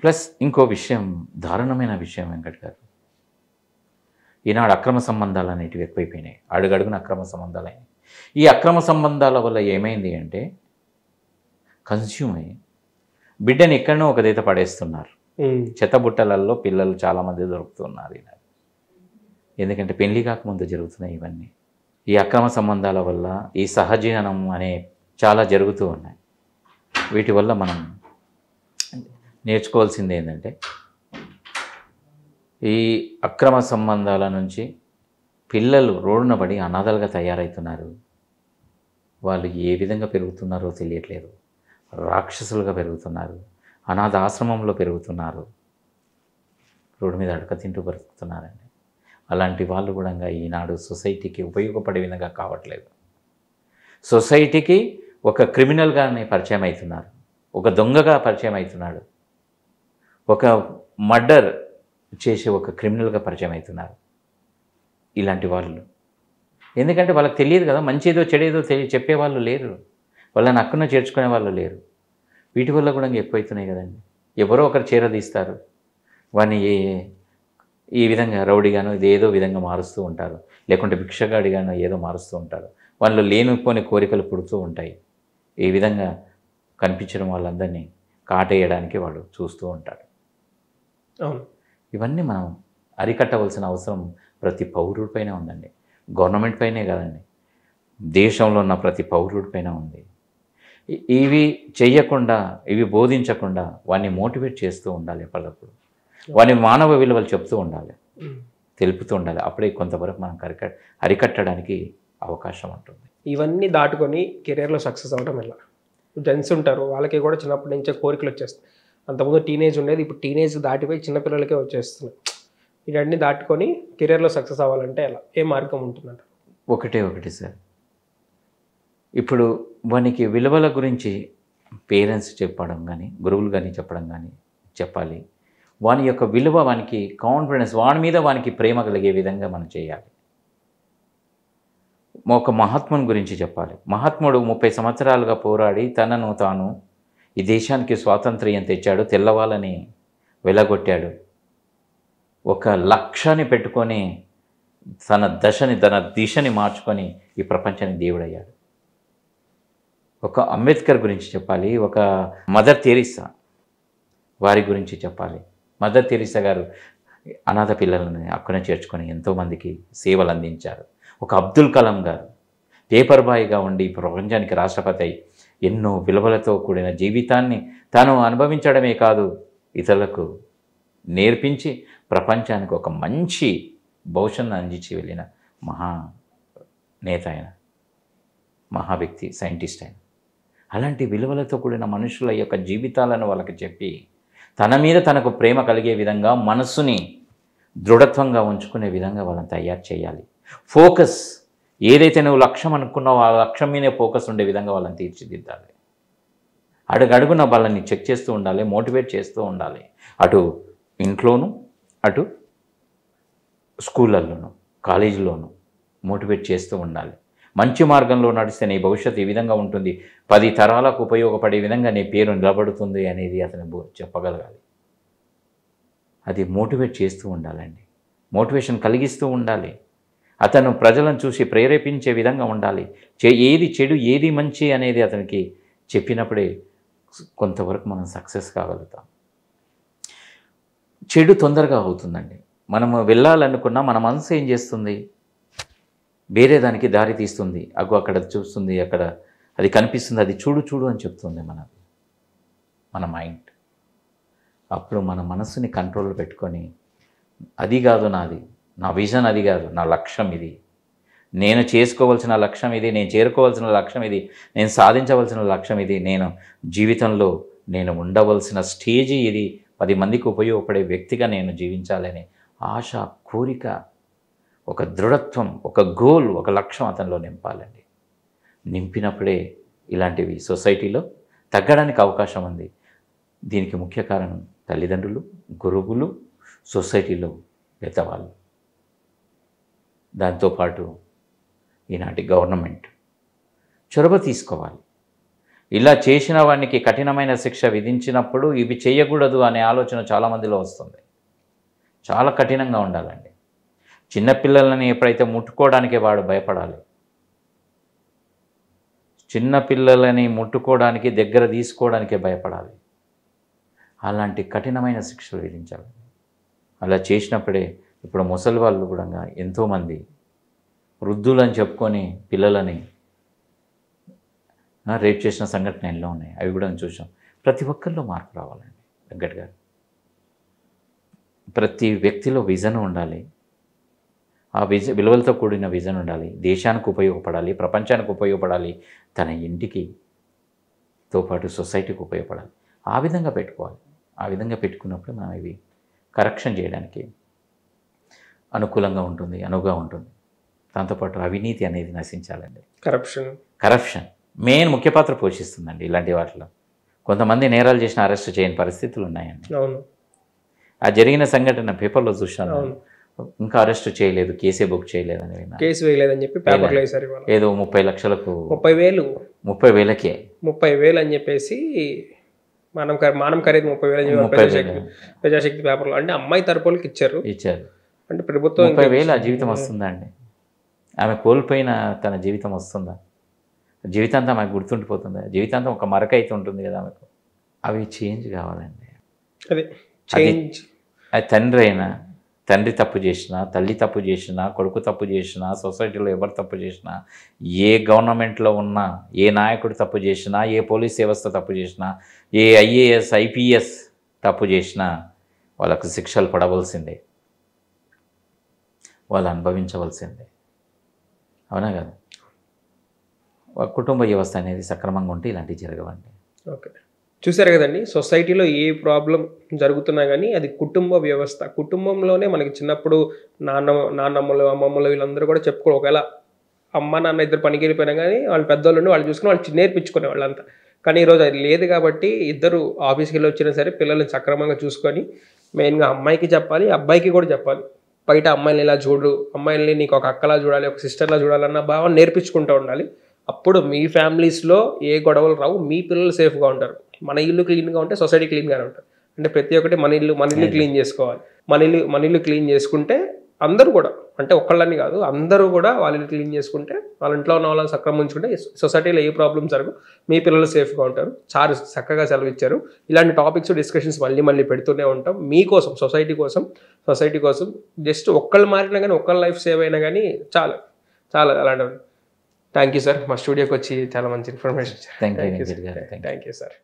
Plus ఇంకో విషయం, దారుణమైన విషయం వెంకట్ గారు, ఈనాడు అక్రమ సంబంధాలు అనేటివి ఎక్కువైపోయినాయి. అడుగడుగున అక్రమ సంబంధాలు అయినాయి. ఈ అక్రమ సంబంధాల వల్ల ఏమైంది అంటే కన్స్యూమ్ అయ్యి బిడ్డని ఎక్కడనో ఒక దేత పడేస్తున్నారు. చెత్తబుట్టలలో పిల్లలు చాలామంది దొరుకుతున్నారు ఈనాడు. ఎందుకంటే పెళ్లి కాకముందు జరుగుతున్నాయి ఇవన్నీ. ఈ అక్రమ సంబంధాల వల్ల ఈ సహజీవనం అనే చాలా జరుగుతూ ఉన్నాయి. వీటి వల్ల మనం నేర్చుకోవాల్సింది ఏంటంటే ఈ అక్రమ సంబంధాల నుంచి పిల్లలు రోడ్డున పడి అనాథలుగా తయారవుతున్నారు. వాళ్ళు ఏ విధంగా పెరుగుతున్నారో తెలియట్లేదు. రాక్షసులుగా పెరుగుతున్నారు, అనాథ ఆశ్రమంలో పెరుగుతున్నారు, రోడ్డు మీద అడక తింటూ బ్రతుకుతున్నారండి. అలాంటి వాళ్ళు కూడా ఈనాడు సొసైటీకి ఉపయోగపడే విధంగా కావట్లేదు. సొసైటీకి ఒక క్రిమినల్గానే పరిచయం అవుతున్నారు, ఒక దొంగగా పరిచయం అవుతున్నాడు, ఒక మర్డర్ చేసే ఒక క్రిమినల్గా పరిచయం అవుతున్నారు ఇలాంటి వాళ్ళు. ఎందుకంటే వాళ్ళకి తెలియదు కదా, మంచిదో చెడేదో చెప్పేవాళ్ళు లేరు, వాళ్ళని అక్కున చేర్చుకునే వాళ్ళు లేరు. వీటి వల్ల కూడా ఎక్కువైతున్నాయి కదండి. ఎవరో ఒకరు చేరదీస్తారు, వాడిని ఈ విధంగా రౌడీగానో ఇదేదో విధంగా మారుస్తూ ఉంటారు, లేకుంటే భిక్షగాడిగానో ఏదో మారుస్తూ ఉంటారు. వాళ్ళు లేనిపోని కోరికలు పుడుతూ ఉంటాయి. ఈ విధంగా కనిపించడం వాళ్ళందరినీ కాటేయడానికి వాడు చూస్తూ ఉంటాడు. అవును, ఇవన్నీ మనం అరికట్టవలసిన అవసరం ప్రతి పౌరుడిపైన ఉందండి. గవర్నమెంట్ పైనే కాదండి, దేశంలో ఉన్న ప్రతి పౌరుడిపైన ఉంది. ఇవి చెయ్యకుండా, ఇవి బోధించకుండా వాడిని మోటివేట్ చేస్తూ ఉండాలి. ఎప్పటికప్పుడు వాని మానవ విలువలు చెప్తూ ఉండాలి, తెలుపుతూ ఉండాలి. అప్పుడే కొంతవరకు మనం అరికట్టడానికి అవకాశం ఉంటుంది. ఇవన్నీ దాటుకొని కెరీర్లో సక్సెస్ అవ్వడం ఎలా? జెంట్స్ ఉంటారు, వాళ్ళకి కూడా చిన్నప్పటి నుంచే కోరికలు వచ్చేస్తాయి. అంతకుముందు టీనేజ్ ఉండేది, ఇప్పుడు టీనేజ్ దాటిపోయి చిన్నపిల్లలకే వచ్చేస్తున్నాయి. ఇవన్నీ దాటుకొని కెరీర్లో సక్సెస్ అవ్వాలంటే ఎలా, ఏ మార్గం ఉంటుందంట? ఒకటి సార్, ఇప్పుడు వానికి విలువల గురించి పేరెంట్స్ చెప్పడం కానీ, గురువులు కానీ చెప్పడం కానీ చెప్పాలి. వాని యొక్క విలువ, వానికి కాన్ఫిడెన్స్, వాని మీద వానికి ప్రేమ కలిగే విధంగా మనం చేయాలి. ఒక మహాత్ముని గురించి చెప్పాలి. మహాత్ముడు 30 సంవత్సరాలుగా పోరాడి తనను తాను ఈ దేశానికి స్వాతంత్ర్యం తెచ్చాడు, తెల్లవాళ్ళని వెలగొట్టాడు, ఒక లక్ష్యాన్ని పెట్టుకొని తన దిశని మార్చుకొని ఈ ప్రపంచానికి దేవుడయ్యాడు. ఒక అంబేద్కర్ గురించి చెప్పాలి, ఒక మదర్ తెరీసా వారి గురించి చెప్పాలి. మదర్ తెరీసా గారు అనాథ పిల్లలని అక్కన చేర్చుకొని ఎంతోమందికి సేవలు అందించారు. ఒక అబ్దుల్ కలాం గారు పేపర్ బాయ్గా ఉండి ప్రపంచానికి రాష్ట్రపతి అయి ఎన్నో విలువలతో కూడిన జీవితాన్ని తాను అనుభవించడమే కాదు, ఇతరులకు నేర్పించి ప్రపంచానికి ఒక మంచి భవిష్యత్తును అందించి వెళ్ళిన మహా నేత ఆయన, మహా వ్యక్తి, సైంటిస్ట్ ఆయన. అలాంటి విలువలతో కూడిన మనుషుల యొక్క జీవితాలను వాళ్ళకి చెప్పి తన మీద తనకు ప్రేమ కలిగే విధంగా, మనస్సుని దృఢత్వంగా ఉంచుకునే విధంగా వాళ్ళని తయారు చేయాలి. ఫోకస్, ఏదైతే నువ్వు లక్ష్యం అనుకున్నావో ఆ లక్ష్యం మీదే ఫోకస్ ఉండే విధంగా వాళ్ళని తీర్చిదిద్దాలి. అడుగడుగున వాళ్ళని చెక్ చేస్తూ ఉండాలి, మోటివేట్ చేస్తూ ఉండాలి. అటు ఇంట్లోనూ, అటు స్కూళ్ళల్లోనూ, కాలేజీలోనూ మోటివేట్ చేస్తూ ఉండాలి. మంచి మార్గంలో నడిస్తే నీ భవిష్యత్తు ఈ విధంగా ఉంటుంది, 10 తరాలకు ఉపయోగపడే విధంగా నీ పేరు నిలబడుతుంది అనేది అతను చెప్పగలగాలి. అది మోటివేట్ చేస్తూ ఉండాలండి, మోటివేషన్ కలిగిస్తూ ఉండాలి. అతను ప్రజలను చూసి ప్రేరేపించే విధంగా ఉండాలి. ఏది చెడు, ఏది మంచి అనేది అతనికి చెప్పినప్పుడే కొంతవరకు మనం సక్సెస్ కాగలుగుతాం. చెడు తొందరగా అవుతుందండి. మనము వెళ్ళాలనుకున్నా మన మనసు ఏం చేస్తుంది, వేరే దానికి దారి తీస్తుంది. అక్కడ చూస్తుంది, అక్కడ అది కనిపిస్తుంది, అది చూడు అని చెప్తుంది మన మైండ్. అప్పుడు మన మనసుని కంట్రోల్లో పెట్టుకొని, అది కాదు నాది, నా విజన్ అది కాదు, నా లక్ష్యం ఇది, నేను చేసుకోవాల్సిన లక్ష్యం ఇది, నేను చేరుకోవాల్సిన లక్ష్యం ఇది, నేను సాధించవలసిన లక్ష్యం ఇది, నేను జీవితంలో నేను ఉండవలసిన స్టేజీ ఇది, 10 మందికి ఉపయోగపడే వ్యక్తిగా నేను జీవించాలనే ఆశ, కోరిక, ఒక దృఢత్వం, ఒక గోల్, ఒక లక్ష్యం అతనిలో నింపాలండి. నింపినప్పుడే ఇలాంటివి సొసైటీలో తగ్గడానికి అవకాశం ఉంది. దీనికి ముఖ్య కారణం తల్లిదండ్రులు, గురువులు, సొసైటీలో పెద్దవాళ్ళు, దాంతోపాటు ఈనాటి గవర్నమెంట్ చొరవ తీసుకోవాలి. ఇలా చేసిన వానికి కఠినమైన శిక్ష విధించినప్పుడు ఇవి చేయకూడదు అనే ఆలోచన చాలామందిలో వస్తుంది. చాలా కఠినంగా ఉండాలండి. చిన్నపిల్లలని ఎప్పుడైతే ముట్టుకోవడానికే వాడు భయపడాలి. చిన్నపిల్లలని ముట్టుకోవడానికి, దగ్గర తీసుకోవడానికే భయపడాలి. అలాంటి కఠినమైన శిక్షలు విధించాలి. అలా చేసినప్పుడే ఇప్పుడు ముసలి వాళ్ళు కూడా ఎంతోమంది వృద్ధులని చెప్పుకొని పిల్లలని రేప్ చేసిన సంఘటన ఎన్నో ఉన్నాయి. అవి కూడా చూసాం. ప్రతి ఒక్కరిలో మార్పు రావాలండి. వెంకట్ గారు, ప్రతి వ్యక్తిలో విజన్ ఉండాలి. ఆ విలువలతో కూడిన విజన్ ఉండాలి. దేశానికి ఉపయోగపడాలి, ప్రపంచానికి ఉపయోగపడాలి, తన ఇంటికితో పాటు సొసైటీకి ఉపయోగపడాలి. ఆ విధంగా పెట్టుకోవాలి. ఆ విధంగా పెట్టుకున్నప్పుడు మనం ఇవి కరెక్షన్ చేయడానికి అనుకూలంగా ఉంటుంది, అనువుగా ఉంటుంది. దాంతోపాటు అవినీతి అనేది నశించాలండి. కరప్షన్ మెయిన్ ముఖ్య పాత్ర పోషిస్తుందండి ఇలాంటి వాటిలో. కొంతమంది నేరాలు చేసిన అరెస్ట్ చేయని పరిస్థితులు ఉన్నాయండి. ఆ జరిగిన సంఘటన పేపర్లో చూశాను. ఇంకా అరెస్ట్ చేయలేదు, కేసే బుక్ చేయలేదు అని విన్నా. కేసు వేయలేదని చెప్పి పేపర్లో వేశారు. ఏదో 30 లక్షలకు 30,000 30,000 అని చెప్పేసి మానం ఖరీదు 30,000 ప్రజాశక్తి పేపర్లో. అంటే అమ్మాయి తరపులకి ఇచ్చారు. అంటే ప్రభుత్వం 30,000 ఆ జీవితం వస్తుందా అండి? ఆమె కోల్పోయిన తన జీవితం వస్తుందా? జీవితాంతం ఆమెకు గుర్తుండిపోతుందా? జీవితాంతం ఒక మరక అయితే ఉంటుంది కదా ఆమెకు. అవి చేంజ్ కావాలండి. అది తండ్రి అయినా, తండ్రి తప్పు చేసినా, తల్లి తప్పు చేసినా, కొడుకు తప్పు చేసినా, సొసైటీలో ఎవరు తప్పు చేసినా, ఏ గవర్నమెంట్లో ఉన్నా, ఏ నాయకుడు తప్పు చేసినా, ఏ పోలీస్ వ్యవస్థ తప్పు చేసినా, ఏ IAS IPS తప్పు చేసినా వాళ్ళకు శిక్షలు పడవలసిందే, వాళ్ళు అనుభవించవలసిందే. అవునా కదా? కుటుంబ వ్యవస్థ అనేది సక్రమంగా ఉంటే ఇలాంటివి జరగవండి. ఓకే, చూసారు కదండి. సొసైటీలో ఏ ప్రాబ్లం జరుగుతున్నా కానీ అది కుటుంబ వ్యవస్థ. కుటుంబంలోనే మనకి చిన్నప్పుడు నాన్నమ్మలు, అమ్మమ్మలు వీళ్ళందరూ కూడా చెప్పుకో, ఒకవేళ అమ్మ నాన్న ఇద్దరు పనికి వెళ్ళిపోయినా కానీ వాళ్ళు పెద్దోళ్ళు వాళ్ళు చూసుకుని వాళ్ళు నేర్పించుకునే వాళ్ళంతా. కానీ ఈరోజు అది లేదు కాబట్టి ఇద్దరు ఆఫీస్కి వెళ్ళి వచ్చినా సరే పిల్లల్ని సక్రమంగా చూసుకొని, మెయిన్గా అమ్మాయికి చెప్పాలి, అబ్బాయికి కూడా చెప్పాలి. బయట అమ్మాయిని ఇలా చూడు, అమ్మాయిని నీకు ఒక అక్కలా చూడాలి, ఒక సిస్టర్లా చూడాలన్న భావం నేర్పించుకుంటూ ఉండాలి. అప్పుడు మీ ఫ్యామిలీస్లో ఏ గొడవలు రావు, మీ పిల్లలు సేఫ్గా ఉంటారు. మన ఇల్లు క్లీన్గా ఉంటే సొసైటీ క్లీన్గానే ఉంటుంది. అంటే ప్రతి ఒక్కటి మన ఇల్లు క్లీన్ చేసుకోవాలి. మన ఇల్లు క్లీన్ చేసుకుంటే అందరూ కూడా, అంటే ఒక్కళ్ళని కాదు, అందరూ కూడా వాళ్ళ ఇల్లు క్లీన్ చేసుకుంటే, వాళ్ళ ఇంట్లో ఉన్న వాళ్ళని సక్రమం ఉంచుకుంటే సొసైటీలో ఏ ప్రాబ్లమ్స్ జరగవు, మీ పిల్లలు సేఫ్గా ఉంటారు. చాలా చక్కగా సెలవు ఇచ్చారు. ఇలాంటి టాపిక్స్ డిస్కషన్స్ మళ్ళీ పెడుతూనే ఉంటాం మీకోసం, సొసైటీ కోసం. జస్ట్ ఒక్కళ్ళు మారినా కానీ, ఒక్కళ్ళ లైఫ్ సేవ్ అయినా కానీ చాలా అలాంటివి. థ్యాంక్ యూ సార్, మా స్టూడియోకి వచ్చి చాలా మంచి ఇన్ఫర్మేషన్ ఇచ్చారు. Thank you sir.